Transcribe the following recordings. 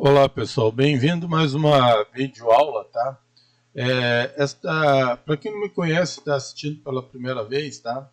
Olá pessoal, bem-vindo mais uma videoaula, tá? Para quem não me conhece, está assistindo pela primeira vez, tá?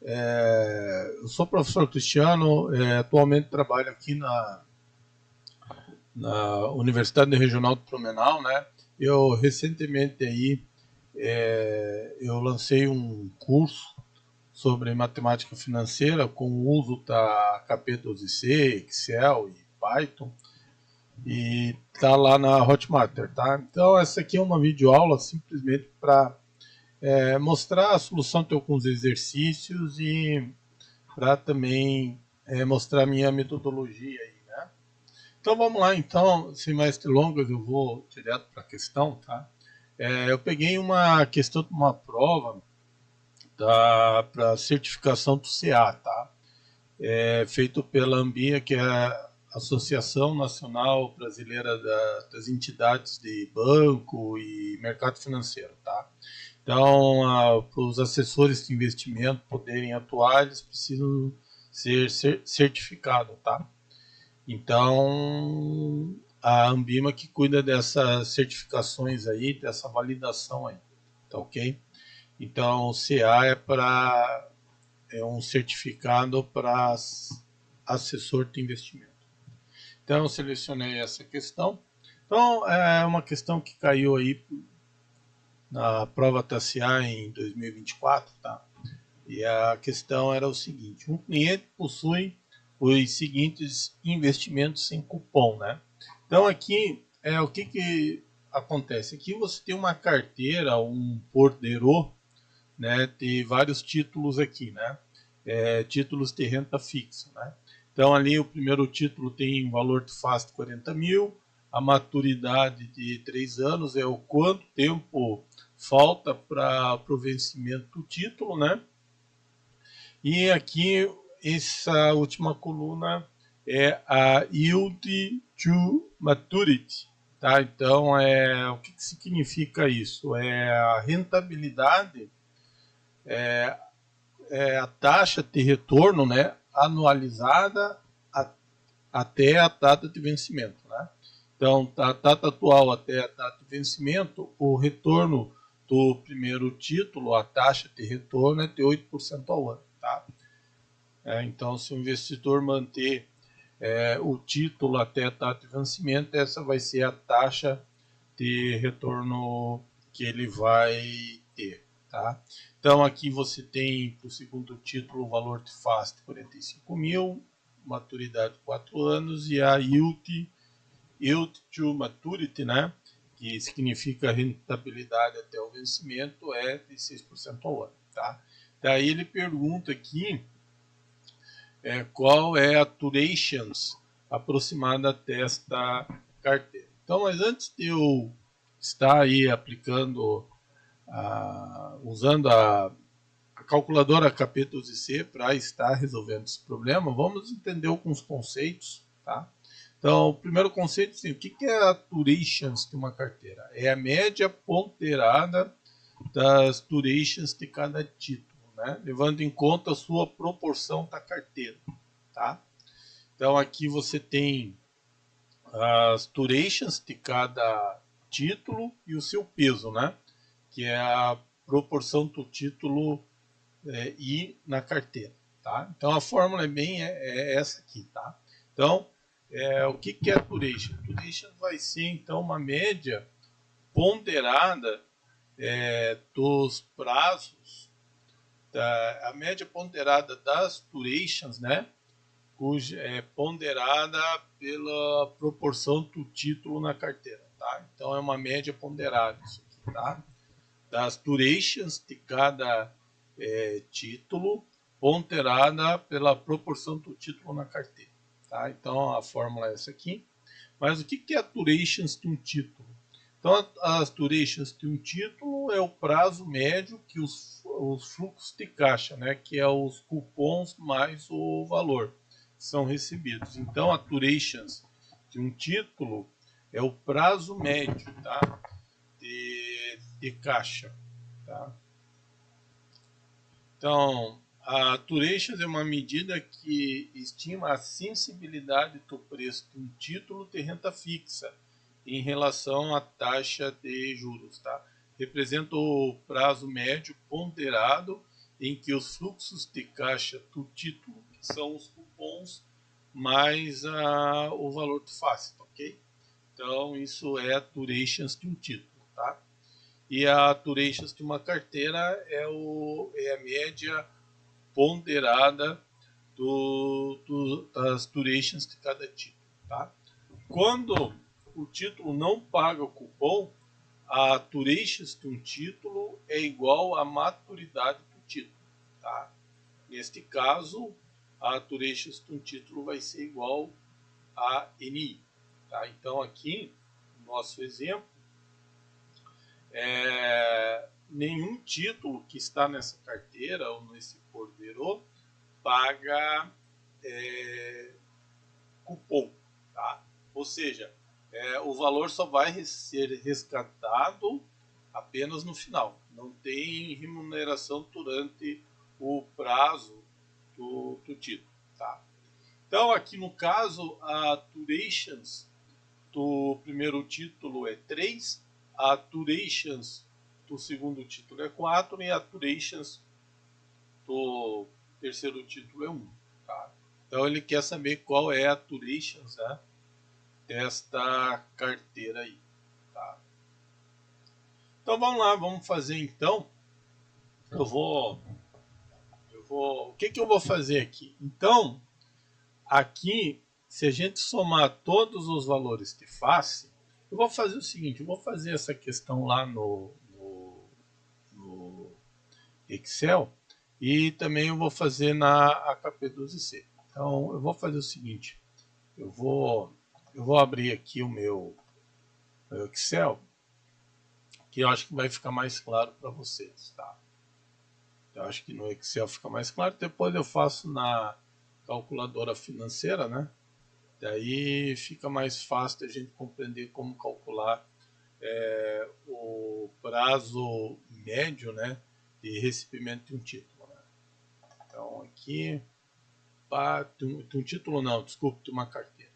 Eu sou o professor Cristiano, atualmente trabalho aqui na Universidade Regional do Blumenau, né? Eu recentemente aí eu lancei um curso sobre matemática financeira com o uso da KP12C, Excel e Python. E tá lá na Hotmart, tá? Então essa aqui é uma videoaula simplesmente para mostrar a solução de alguns exercícios e para também mostrar a minha metodologia aí, né? Então vamos lá, então, sem mais delongas, eu vou direto para a questão, tá? Eu peguei uma questão de uma prova para certificação do CA, tá? Feito pela ANBIA, que é a Associação Nacional Brasileira das Entidades de Banco e Mercado Financeiro, tá? Então, para os assessores de investimento poderem atuar, eles precisam ser certificados, tá? Então, a Ambima que cuida dessas certificações aí, dessa validação aí, tá ok? Então, o CA é um certificado para assessor de investimento. Então, eu selecionei essa questão. Então, é uma questão que caiu aí na prova TCA em 2024, tá? E a questão era o seguinte: um cliente possui os seguintes investimentos sem cupom, né? Então, aqui o que acontece? Aqui você tem uma carteira, um borderô, né, de vários títulos aqui, né? Títulos de renda fixa, né? Então ali o primeiro título tem um valor de face de 40 mil, a maturidade de 3 anos é o quanto tempo falta para o vencimento do título, né? E aqui essa última coluna é a Yield to Maturity, tá? Então o que significa isso? É a rentabilidade, a taxa de retorno, né, anualizada até a data de vencimento, né? Então, da data atual até a data de vencimento, o retorno do primeiro título, a taxa de retorno é de 8% ao ano, tá? Então, se o investidor manter o título até a data de vencimento, essa vai ser a taxa de retorno que ele vai ter, tá? Então aqui você tem para o segundo título o valor de face de 45 mil, maturidade de 4 anos e a yield to maturity, né? Que significa rentabilidade até o vencimento, é de 6% ao ano, tá? Daí ele pergunta aqui qual é a durations aproximada desta carteira. Então, mas antes de eu estar aí aplicando, usando a calculadora KP12C para estar resolvendo esse problema, vamos entender alguns conceitos, tá? Então, o primeiro conceito, assim, o que é a durations de uma carteira? É a média ponderada das durations de cada título, né? Levando em conta a sua proporção da carteira, tá? Então, aqui você tem as durations de cada título e o seu peso, né? Que é a proporção do título I na carteira, tá? Então a fórmula é essa aqui, tá? Então o que é a duration? Duration vai ser então uma média ponderada dos prazos, a média ponderada das durations, né? Cuja é ponderada pela proporção do título na carteira, tá? Então é uma média ponderada isso aqui, tá? Das durations de cada título, ponderada pela proporção do título na carteira, tá? Então a fórmula é essa aqui. Mas o que é a durations de um título? Então as durations de um título é o prazo médio que os fluxos de caixa, né, que é os cupons mais o valor, são recebidos. Então a durations de um título é o prazo médio, tá, de caixa, tá? Então A Durations é uma medida que estima a sensibilidade do preço de um título de renda fixa em relação à taxa de juros. Tá? Representa o prazo médio ponderado em que os fluxos de caixa do título, que são os cupons, mais o valor do face, tá, ok? Então, isso é a durations de um título. Tá? E a durations de uma carteira é a média ponderada das durations de cada título. Tá? Quando o título não paga o cupom, a durations de um título é igual à maturidade do título. Tá? Neste caso, a durations de um título vai ser igual a NI. Tá? Então, aqui, no nosso exemplo, nenhum título que está nessa carteira ou nesse borderô paga cupom. Tá? Ou seja, o valor só vai ser resgatado apenas no final. Não tem remuneração durante o prazo do título. Tá? Então, aqui no caso, a durations do primeiro título é 3, a durations do segundo título é 4 e a durations do terceiro título é 1. Tá? Então ele quer saber qual é a durations, né, desta carteira aí. Tá? Então vamos lá, vamos fazer então. O que eu vou fazer aqui? Então, aqui, se a gente somar todos os valores de face, eu vou fazer o seguinte, eu vou fazer essa questão lá no Excel e também eu vou fazer na AKP12C. Então, eu vou fazer o seguinte, eu vou abrir aqui o meu Excel, que eu acho que vai ficar mais claro para vocês, tá? Eu acho que no Excel fica mais claro, depois eu faço na calculadora financeira, né? Daí fica mais fácil a gente compreender como calcular o prazo médio, né, de recebimento de um título. Né? Então aqui, de um título não, desculpe, de uma carteira.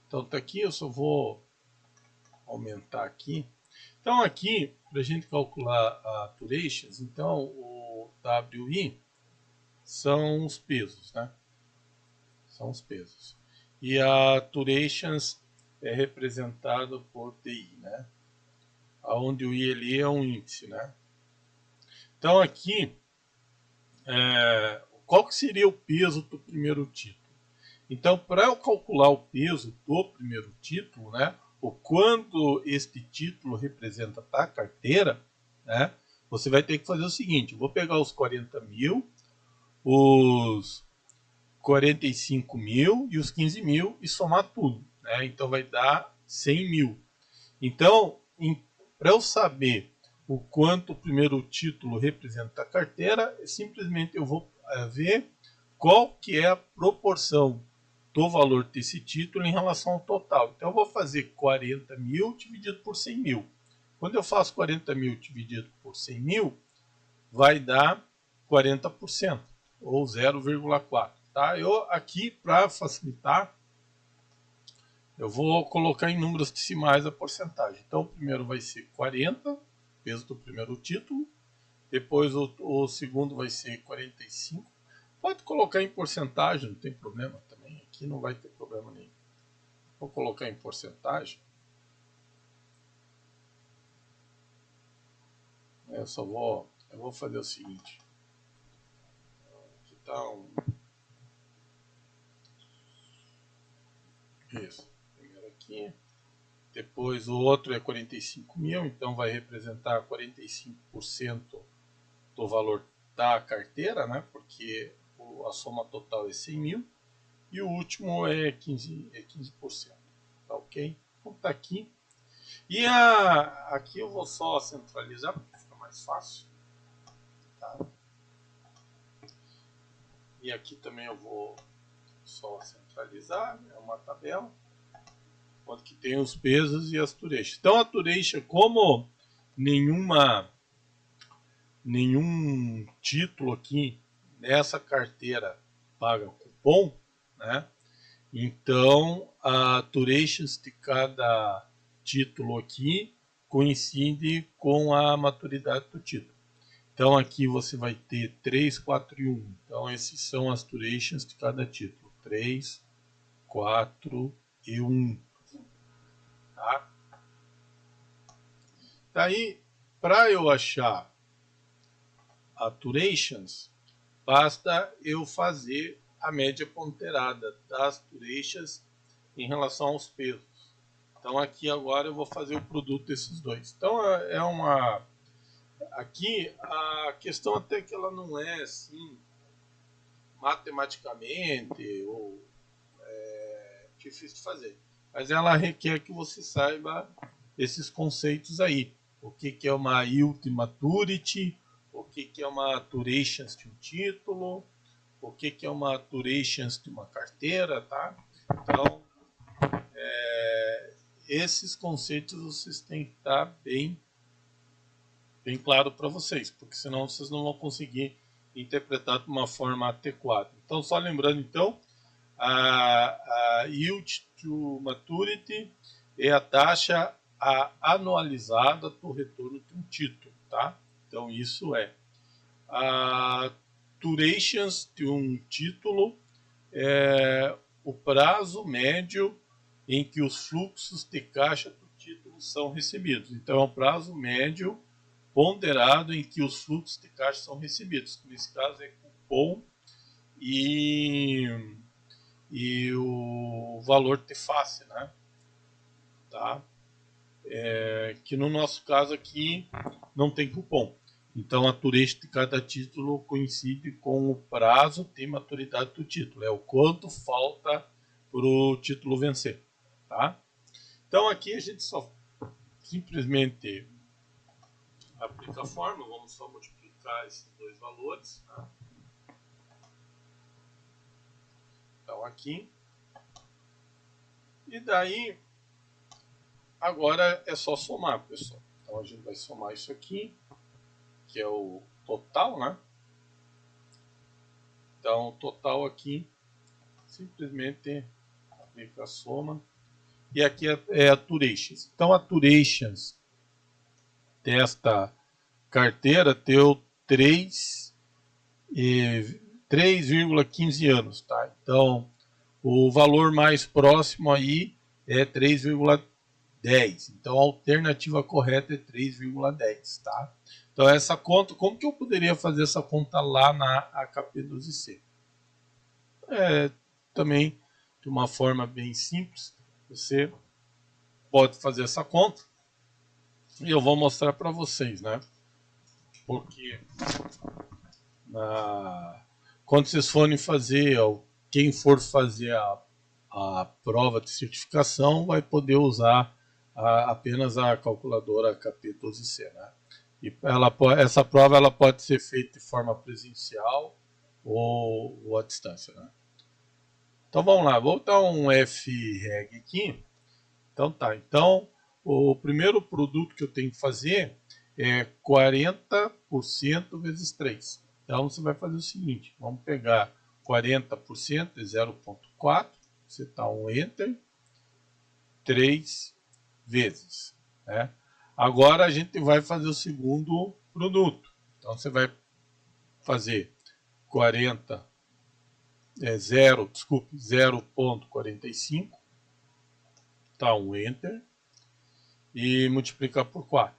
Então tá aqui, eu só vou aumentar aqui. Então aqui, para a gente calcular a durations, então o WI são os pesos, né? São os pesos. E a durations é representado por DI, né? Onde o I ali é um índice, né? Então aqui, qual que seria o peso do primeiro título? Então, para eu calcular o peso do primeiro título, né, o quanto este título representa para a carteira, né, você vai ter que fazer o seguinte, eu vou pegar os 40 mil, os 45 mil e os 15 mil e somar tudo. Né? Então vai dar 100 mil. Então, para eu saber o quanto o primeiro título representa a carteira, simplesmente eu vou ver qual que é a proporção do valor desse título em relação ao total. Então eu vou fazer 40 mil dividido por 100 mil. Quando eu faço 40 mil dividido por 100 mil, vai dar 40%, ou 0,4. Tá? Eu aqui, para facilitar, eu vou colocar em números decimais a porcentagem. Então, o primeiro vai ser 40, peso do primeiro título. Depois, o segundo vai ser 45. Pode colocar em porcentagem, não tem problema também. Aqui não vai ter problema nenhum. Vou colocar em porcentagem. Eu vou fazer o seguinte. Aqui está Isso. Primeiro aqui. Depois o outro é 45 mil, então vai representar 45% do valor da carteira, né? Porque a soma total é 100 mil. E o último é 15%. Tá ok? Então tá aqui. E aqui eu vou só centralizar, porque fica mais fácil. Tá? E aqui também eu vou só centralizar, é uma tabela. Onde que tem os pesos e as tureixas. Então a tureixa, como nenhum título aqui nessa carteira paga cupom, né? Então a durations de cada título aqui coincide com a maturidade do título. Então aqui você vai ter 3, 4 e 1. Então esses são as durations de cada título. 3, 4 e 1. Tá? Daí, para eu achar a durations, basta eu fazer a média ponderada das durations em relação aos pesos. Então aqui agora eu vou fazer o produto desses dois. Então é uma... Aqui a questão até que ela não é assim matematicamente ou difícil de fazer. Mas ela requer que você saiba esses conceitos aí. O que é uma yield maturity, o que é uma durations de um título, o que é uma durations de uma carteira, tá? Então, esses conceitos vocês têm que estar bem claro para vocês, porque senão vocês não vão conseguir interpretar de uma forma adequada. Então, só lembrando, então, a yield to maturity é a taxa anualizada do retorno de um título, tá? Então, isso é a durations de um título, é o prazo médio em que os fluxos de caixa do título são recebidos. Então, é o prazo médio ponderado em que os fluxos de caixa são recebidos. Nesse caso é cupom e o valor de face, né? Tá? Que no nosso caso aqui não tem cupom. Então a duration de cada título coincide com o prazo de maturidade do título. É o quanto falta para o título vencer. Tá? Então aqui a gente só simplesmente aplica a fórmula. Vamos só multiplicar esses dois valores. Tá? Então aqui. E daí, agora é só somar, pessoal. Então a gente vai somar isso aqui, que é o total, né? Então o total aqui, simplesmente aplica a soma. E aqui é a durations. Então a durations desta carteira deu 3,15 anos, tá? Então o valor mais próximo aí é 3,10. Então a alternativa correta é 3,10, tá? Então essa conta, como que eu poderia fazer essa conta lá na AKP12C? Também de uma forma bem simples, você pode fazer essa conta e eu vou mostrar para vocês, né? Porque quando vocês forem fazer, quem for fazer a prova de certificação vai poder usar apenas a calculadora KP12C, né? E essa prova ela pode ser feita de forma presencial ou à distância, né? Então vamos lá, vou dar um FREG aqui. Então tá, então o primeiro produto que eu tenho que fazer é 40% vezes 3. Então você vai fazer o seguinte, vamos pegar 40% de 0,4, você dá um Enter, 3 vezes. Né? Agora a gente vai fazer o segundo produto. Então você vai fazer 0,45, dá um Enter e multiplicar por 4.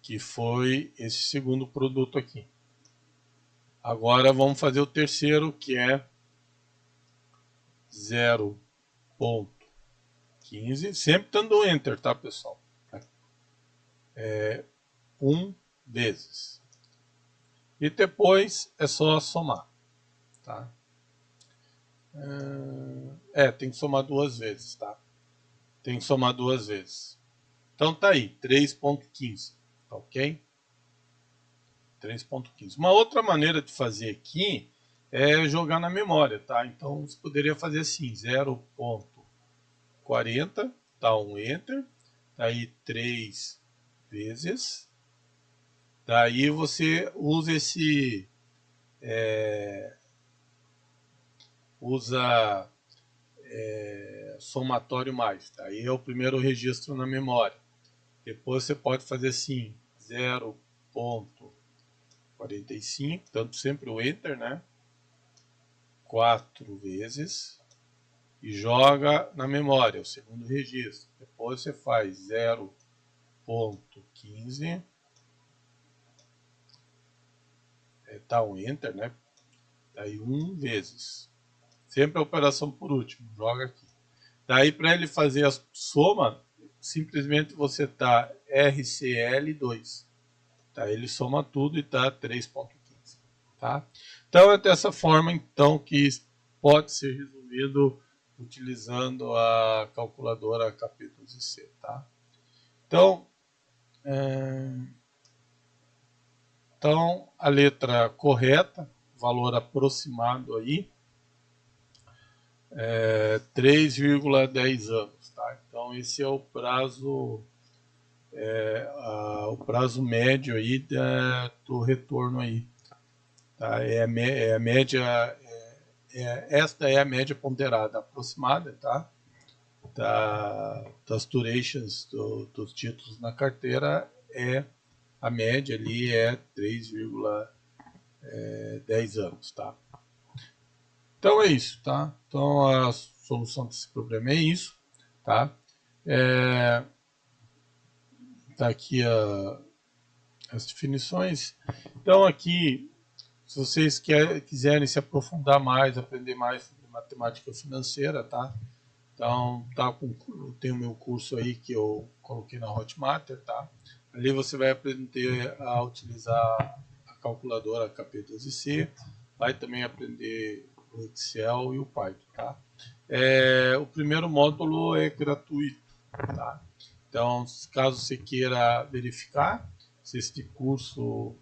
Que foi esse segundo produto aqui. Agora vamos fazer o terceiro, que é 0,15, sempre dando Enter, tá, pessoal? 1 vezes. E depois é só somar, tá? Tem que somar 2 vezes, tá? Tem que somar 2 vezes. Então tá aí, 3,15, tá ok? 3,15. Uma outra maneira de fazer aqui é jogar na memória, tá? Então você poderia fazer assim, 0,40, dá um Enter, tá aí 3 vezes, Daí você usa usa somatório mais. Daí é o primeiro registro na memória. Depois você pode fazer assim, 0,45, tanto sempre o Enter, né? 4 vezes e joga na memória, o segundo registro. Depois você faz 0,15, tá um Enter, né? Daí 1 vezes. Sempre a operação por último, joga aqui. Daí para ele fazer a soma, simplesmente você tá RCL2. Tá? Ele soma tudo e tá 3,15. Tá? Então é dessa forma então que pode ser resolvido utilizando a calculadora KP12C. Tá? Então, então a letra correta, valor aproximado aí, 3,10 anos. Tá? Então esse é o prazo, o prazo médio aí do retorno aí. Tá? É a média, esta é a média ponderada aproximada, tá? Das durations dos títulos na carteira, a média ali é 3,10 anos, tá? Então é isso, tá? Então a solução desse problema é isso, tá? Tá aqui as definições. Então aqui, se vocês quiserem se aprofundar mais, aprender mais sobre matemática financeira, tá? Então, tem o meu curso aí que eu coloquei na Hotmart, tá? Ali você vai aprender a utilizar a calculadora KP12C, vai também aprender o Excel e o Python, tá? O primeiro módulo é gratuito, tá? Então, caso você queira verificar se este curso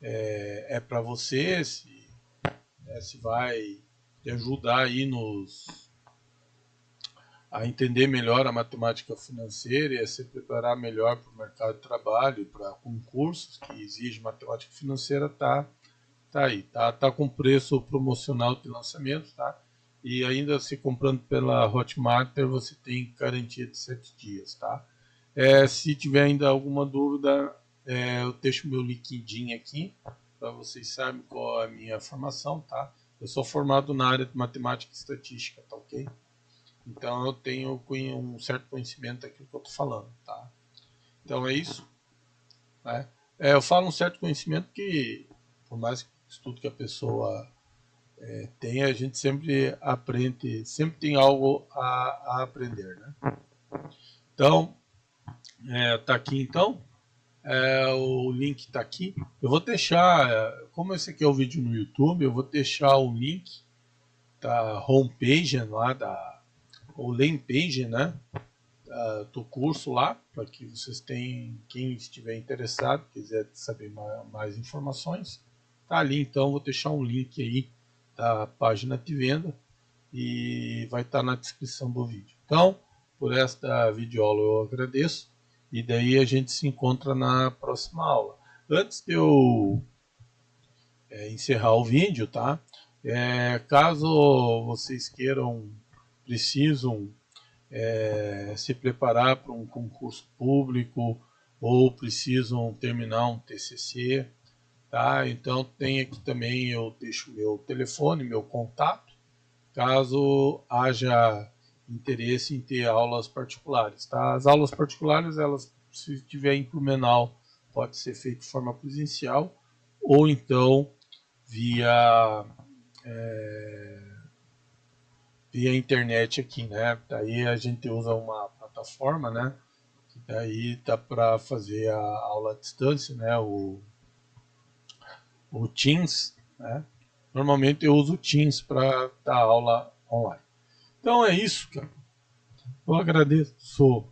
é para você, se vai te ajudar aí a entender melhor a matemática financeira e a se preparar melhor para o mercado de trabalho, para concursos que exigem matemática financeira, tá aí, tá com preço promocional de lançamento, tá? E ainda se comprando pela Hotmart, você tem garantia de 7 dias, tá? Se tiver ainda alguma dúvida, eu deixo meu LinkedIn aqui, para vocês saberem qual é a minha formação, tá? Eu sou formado na área de matemática e estatística, tá ok? Então eu tenho um certo conhecimento daquilo que eu estou falando, tá? Então é isso, né? Eu falo um certo conhecimento que, por mais estudo que a pessoa tenha, a gente sempre aprende, sempre tem algo a aprender, né? Então, tá aqui então, o link tá aqui. Eu vou deixar, como esse aqui é o vídeo no YouTube, eu vou deixar o link da homepage lá, ou landing page, né? Do curso lá, para que vocês tenham, quem estiver interessado, quiser saber mais informações, tá ali. Então vou deixar um link aí da página de venda e vai estar na descrição do vídeo. Então, por esta videoaula eu agradeço e daí a gente se encontra na próxima aula. Antes de eu encerrar o vídeo, tá? Caso vocês precisam se preparar para um concurso público ou precisam terminar um TCC, tá? Então tem aqui também, eu deixo meu telefone, meu contato, caso haja interesse em ter aulas particulares, tá? As aulas particulares, elas, se tiver em Blumenau, pode ser feito de forma presencial ou então via via internet aqui, né? Daí a gente usa uma plataforma, né? Que daí dá para fazer a aula à distância, né? O Teams, né? Normalmente eu uso o Teams para dar aula online. Então é isso, cara. Eu agradeço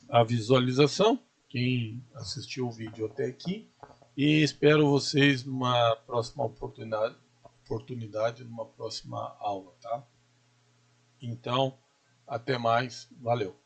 a visualização, quem assistiu o vídeo até aqui, e espero vocês numa próxima oportunidade numa próxima aula, tá? Então, até mais, valeu!